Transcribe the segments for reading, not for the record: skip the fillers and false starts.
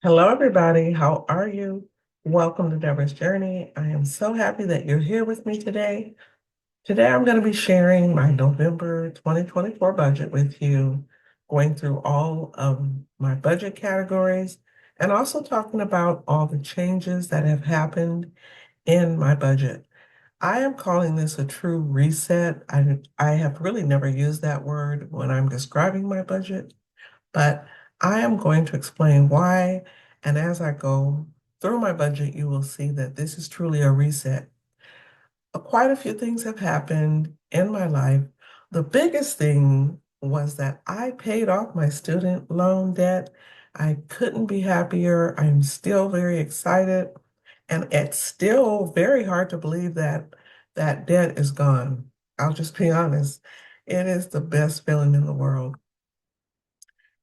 Hello, everybody. How are you? Welcome to Debra's Journey. I am so happy that you're here with me today. Today, I'm going to be sharing my November 2024 budget with you, going through all of my budget categories, and also talking about all the changes that have happened in my budget. I am calling this a true reset. I have really never used that word when I'm describing my budget, but I am going to explain why. And as I go through my budget, you will see that this is truly a reset. Quite a few things have happened in my life. The biggest thing was that I paid off my student loan debt. I couldn't be happier. I'm still very excited. And it's still very hard to believe that that debt is gone. I'll just be honest. It is the best feeling in the world.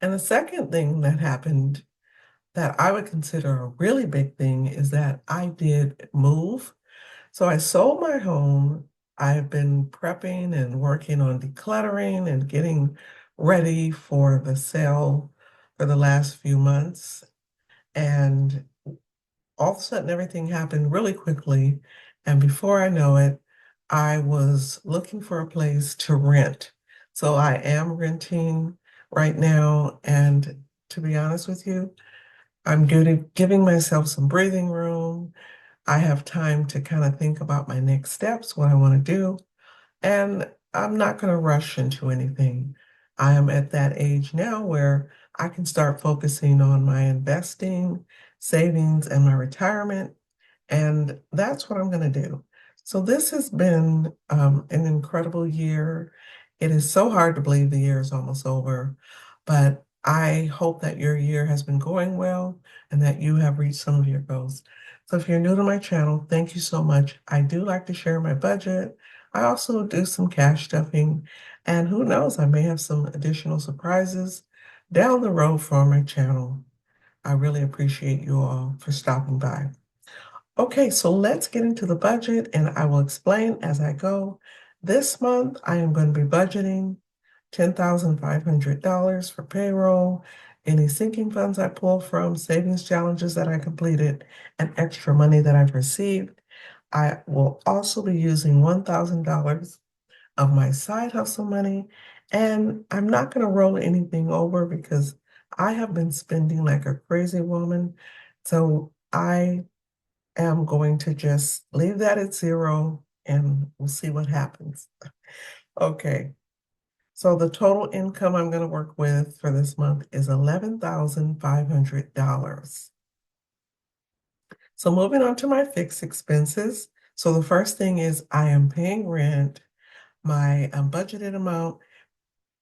And the second thing that happened that I would consider a really big thing is that I did move. So I sold my home. I've been prepping and working on decluttering and getting ready for the sale for the last few months. And all of a sudden, everything happened really quickly. And before I know it, I was looking for a place to rent. So I am renting right now. And to be honest with you, I'm giving myself some breathing room. I have time to kind of think about my next steps, what I want to do, and I'm not going to rush into anything. I am at that age now where I can start focusing on my investing, savings, and my retirement. And that's what I'm going to do. So this has been an incredible year. It is so hard to believe the year is almost over, but I hope that your year has been going well and that you have reached some of your goals. So if you're new to my channel, thank you so much. I do like to share my budget. I also do some cash stuffing, and who knows, I may have some additional surprises down the road for my channel. I really appreciate you all for stopping by. Okay, so let's get into the budget and I will explain as I go. This month, I am going to be budgeting $10,500 for payroll, any sinking funds I pull from, savings challenges that I completed, and extra money that I've received. I will also be using $1,000 of my side hustle money, and I'm not going to roll anything over because I have been spending like a crazy woman. So I am going to just leave that at zero and we'll see what happens. Okay, so the total income I'm going to work with for this month is $11,500. So moving on to my fixed expenses. So the first thing is I am paying rent. My budgeted amount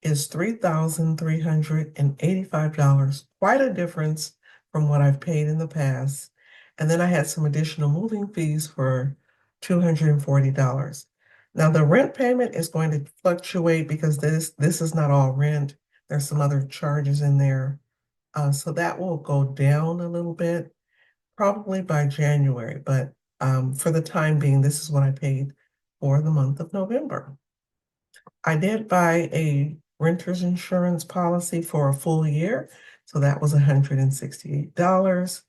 is $3,385, quite a difference from what I've paid in the past. And then I had some additional moving fees for $240. Now the rent payment is going to fluctuate because this is not all rent. There's some other charges in there. So that will go down a little bit, probably by January. But for the time being, this is what I paid for the month of November. I did buy a renter's insurance policy for a full year, so that was $168.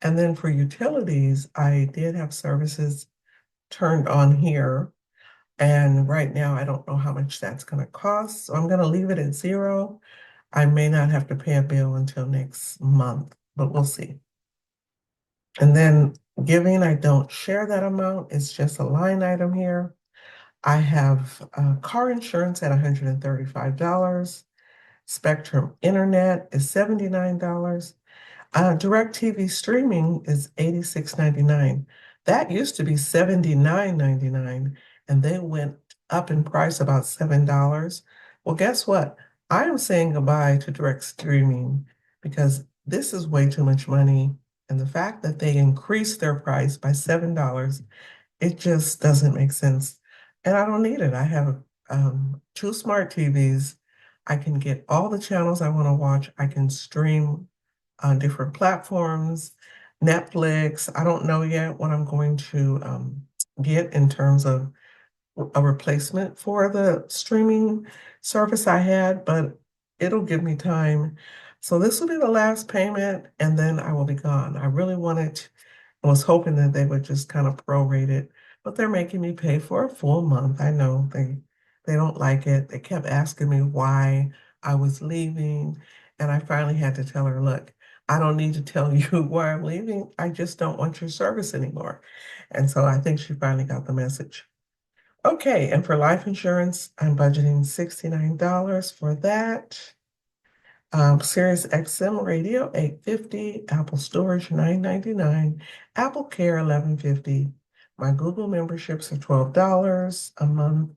And then for utilities, I did have services turned on here. And right now, I don't know how much that's going to cost, so I'm going to leave it at zero. I may not have to pay a bill until next month, but we'll see. And then giving, I don't share that amount. It's just a line item here. I have car insurance at $135. Spectrum Internet is $79. DirecTV streaming is $86.99. That used to be $79.99, and they went up in price about $7. Well, guess what? I am saying goodbye to direct streaming because this is way too much money. And the fact that they increased their price by $7, it just doesn't make sense. And I don't need it. I have two smart TVs. I can get all the channels I want to watch. I can stream on different platforms, Netflix. I don't know yet what I'm going to get in terms of a replacement for the streaming service I had, but it'll give me time So this will be the last payment and then I will be gone. I really I was hoping that they would just kind of prorate it, but they're making me pay for a full month. I know they don't like it. They kept asking me why I was leaving, and I finally had to tell her, look, I don't need to tell you why I'm leaving. I just don't want your service anymore. And so I think she finally got the message. Okay, and for life insurance, I'm budgeting $69 for that. Sirius XM radio, $8.50, Apple Storage, $9.99, Apple Care, $11.50. My Google memberships are $12 a month.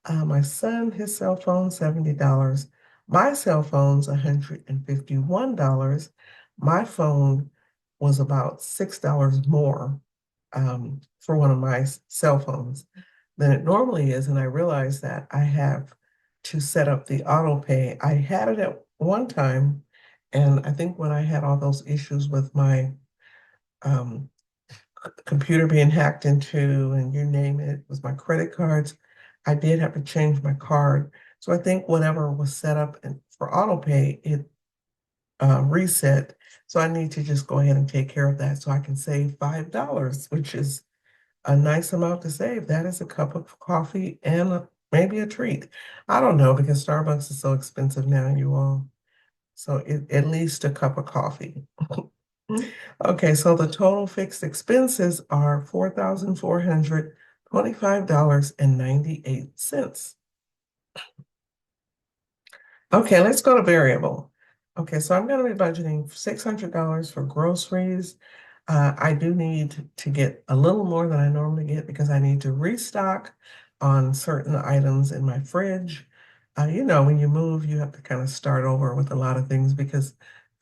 My son, his cell phone, $70. My cell phone's $151. My phone was about $6 more for one of my cell phones than it normally is. And I realized that I have to set up the auto pay. I had it at one time, and I think when I had all those issues with my um, computer being hacked into, and you name it, was my credit cards, I did have to change my card. So I think whatever was set up for auto pay, it reset. So I need to just go ahead and take care of that so I can save $5, which is a nice amount to save. That is a cup of coffee and maybe a treat. I don't know because Starbucks is so expensive now, you all. So at least a cup of coffee. Okay, so the total fixed expenses are $4,425.98. Okay, let's go to variable. Okay, so I'm going to be budgeting $600 for groceries. I do need to get a little more than I normally get because I need to restock on certain items in my fridge. When you move, you have to kind of start over with a lot of things because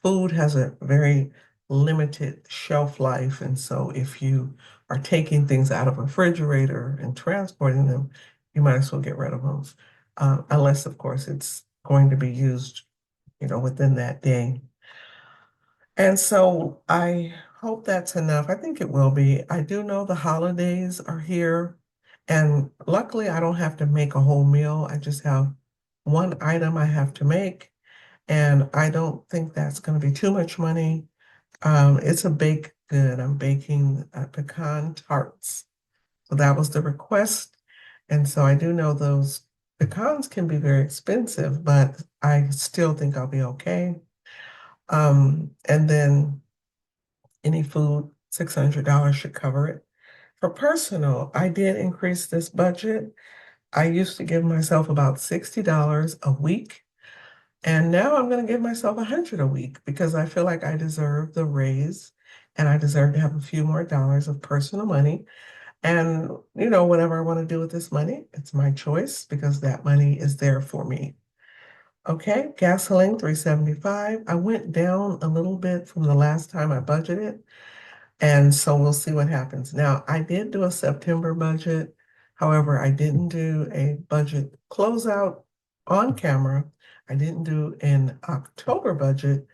food has a very limited shelf life. And so if you are taking things out of a refrigerator and transporting them, you might as well get rid of them, unless, of course, it's going to be used, within that day. And so I hope that's enough. I think it will be. I do know the holidays are here, and luckily I don't have to make a whole meal. I just have one item I have to make, and I don't think that's going to be too much money. It's a baked good. I'm baking pecan tarts. So that was the request. And so I do know those pecans can be very expensive, but I still think I'll be okay. And then any food, $600 should cover it. For personal, I did increase this budget. I used to give myself about $60 a week, and now I'm going to give myself 100 a week because I feel like I deserve the raise and I deserve to have a few more dollars of personal money. And, whatever I want to do with this money, it's my choice because that money is there for me. Okay, gasoline, 375. I went down a little bit from the last time I budgeted, and so we'll see what happens. Now, I did do a September budget. However, I didn't do a budget closeout on camera. I didn't do an October budget,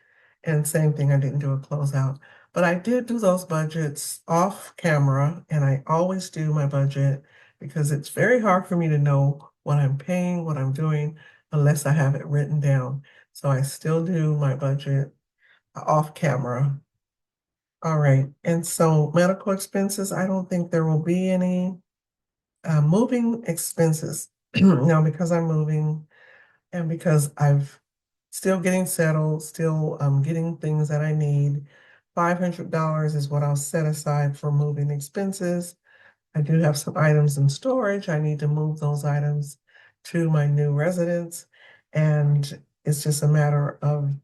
and same thing, I didn't do a closeout. But I did do those budgets off camera, and I always do my budget because it's very hard for me to know what I'm paying, what I'm doing, unless I have it written down. So I still do my budget off camera. All right. And so medical expenses, I don't think there will be any moving expenses. Now, because I'm moving and because I've still getting settled, still getting things that I need, $500 is what I'll set aside for moving expenses. I do have some items in storage. I need to move those items to my new residence. And it's just a matter of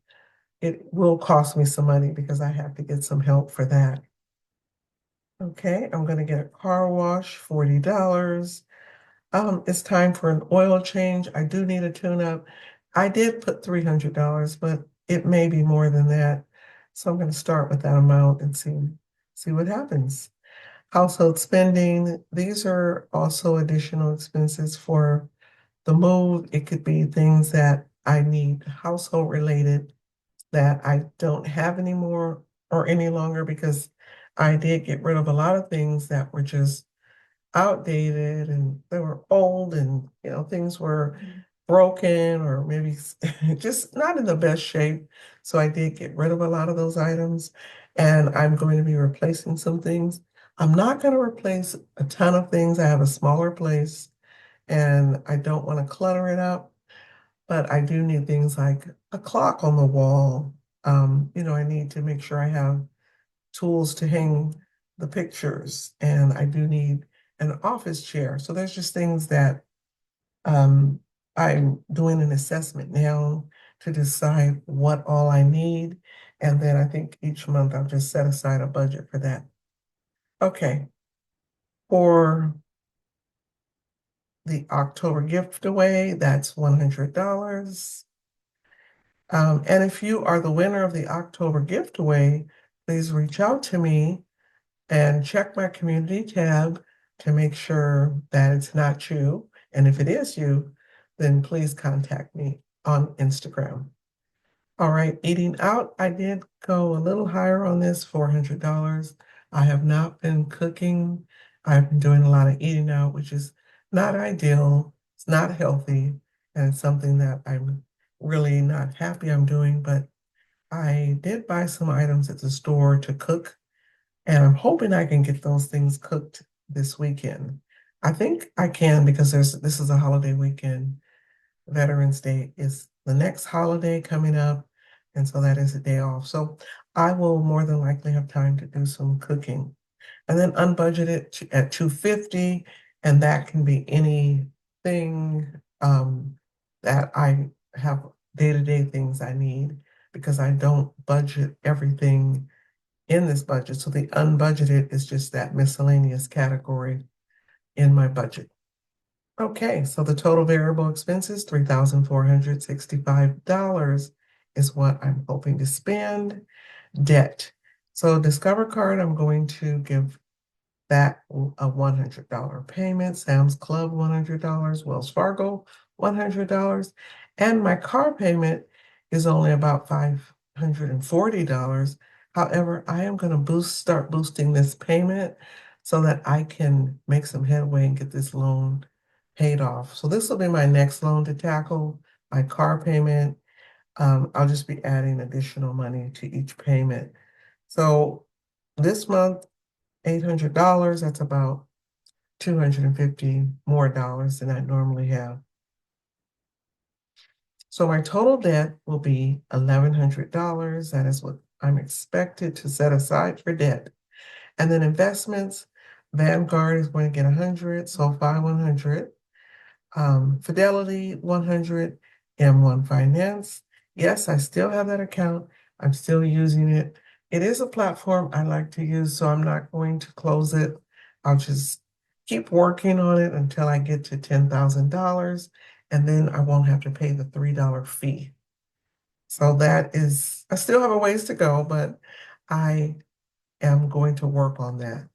it will cost me some money because I have to get some help for that. Okay, I'm gonna get a car wash, $40. It's time for an oil change. I do need a tune-up. I did put $300, but it may be more than that. So I'm gonna start with that amount and see what happens. Household spending, these are also additional expenses for the move. It could be things that I need household related that I don't have anymore or any longer because I did get rid of a lot of things that were just outdated and they were old and things were broken or maybe just not in the best shape. So I did get rid of a lot of those items and I'm going to be replacing some things. I'm not going to replace a ton of things. I have a smaller place and I don't want to clutter it up, but I do need things like a clock on the wall. I need to make sure I have tools to hang the pictures and I do need an office chair. So there's just things that um, I'm doing an assessment now to decide what all I need. And then I think each month I'll just set aside a budget for that. Okay, for the October gift away, that's $100. And if you are the winner of the October gift away, please reach out to me and check my community tab to make sure that it's not you. And if it is you, then please contact me on Instagram. All right, eating out, I did go a little higher on this, $400. I have not been cooking. I've been doing a lot of eating out, which is not ideal. It's not healthy, and it's something that I'm really not happy I'm doing, but I did buy some items at the store to cook, and I'm hoping I can get those things cooked this weekend. I think I can because this is a holiday weekend. Veterans Day is the next holiday coming up, and so that is a day off. So I will more than likely have time to do some cooking. And then unbudgeted at 250, and that can be anything that I have day-to-day things I need because I don't budget everything in this budget. So the unbudgeted is just that miscellaneous category in my budget. Okay, so the total variable expenses, $3,465 is what I'm hoping to spend. Debt. So Discover card, I'm going to give that a $100 payment. Sam's Club, $100. Wells Fargo, $100. And my car payment is only about $540. However, I am going to start boosting this payment so that I can make some headway and get this loan paid off. So this will be my next loan to tackle, my car payment. I'll just be adding additional money to each payment. So this month, $800, that's about 250 more dollars than I normally have. So my total debt will be $1,100. That is what I'm expected to set aside for debt. And then investments, Vanguard is going to get 100, SoFi 100, Fidelity 100, M1 Finance. Yes, I still have that account. I'm still using it. It is a platform I like to use, so I'm not going to close it. I'll just keep working on it until I get to $10,000, and then I won't have to pay the $3 fee. So I still have a ways to go, but I am going to work on that.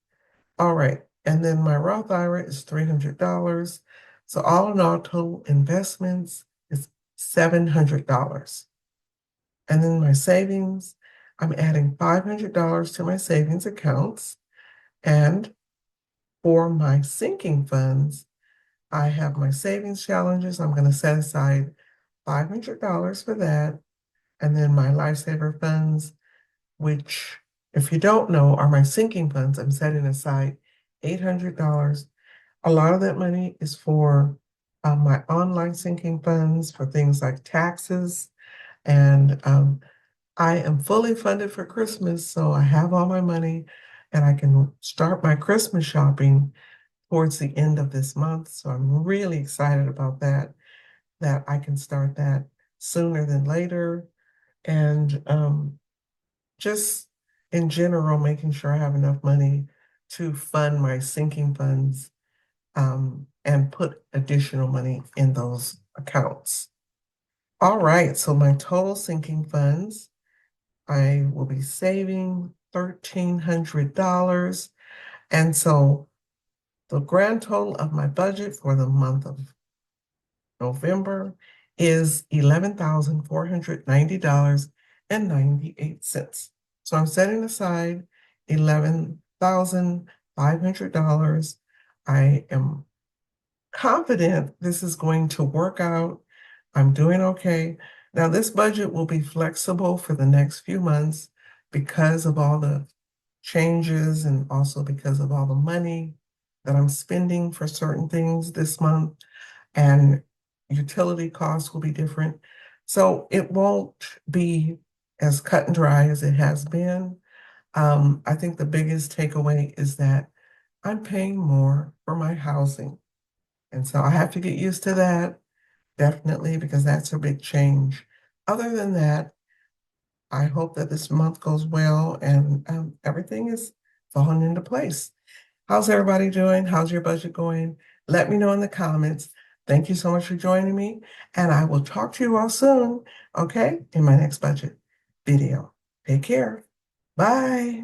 All right. And then my Roth IRA is $300. So all in all, total investments is $700. And then my savings, I'm adding $500 to my savings accounts. And for my sinking funds, I have my savings challenges. I'm going to set aside $500 for that. And then my lifesaver funds, which, if you don't know, are my sinking funds. I'm setting aside $800. A lot of that money is for my online sinking funds for things like taxes. And I am fully funded for Christmas, so I have all my money and I can start my Christmas shopping towards the end of this month. So I'm really excited about that I can start that sooner than later. And just in general, making sure I have enough money to fund my sinking funds and put additional money in those accounts. All right, so my total sinking funds, I will be saving $1,300. And so the grand total of my budget for the month of November is $11,490.98. So I'm setting aside $11,500. I am confident this is going to work out. I'm doing okay. Now, this budget will be flexible for the next few months because of all the changes and also because of all the money that I'm spending for certain things this month, and utility costs will be different. So it won't be as cut and dry as it has been. I think the biggest takeaway is that I'm paying more for my housing. And so I have to get used to that, definitely, because that's a big change. Other than that, I hope that this month goes well and everything is falling into place. How's everybody doing? How's your budget going? Let me know in the comments. Thank you so much for joining me, and I will talk to you all soon, okay, in my next budget video. Take care. Bye.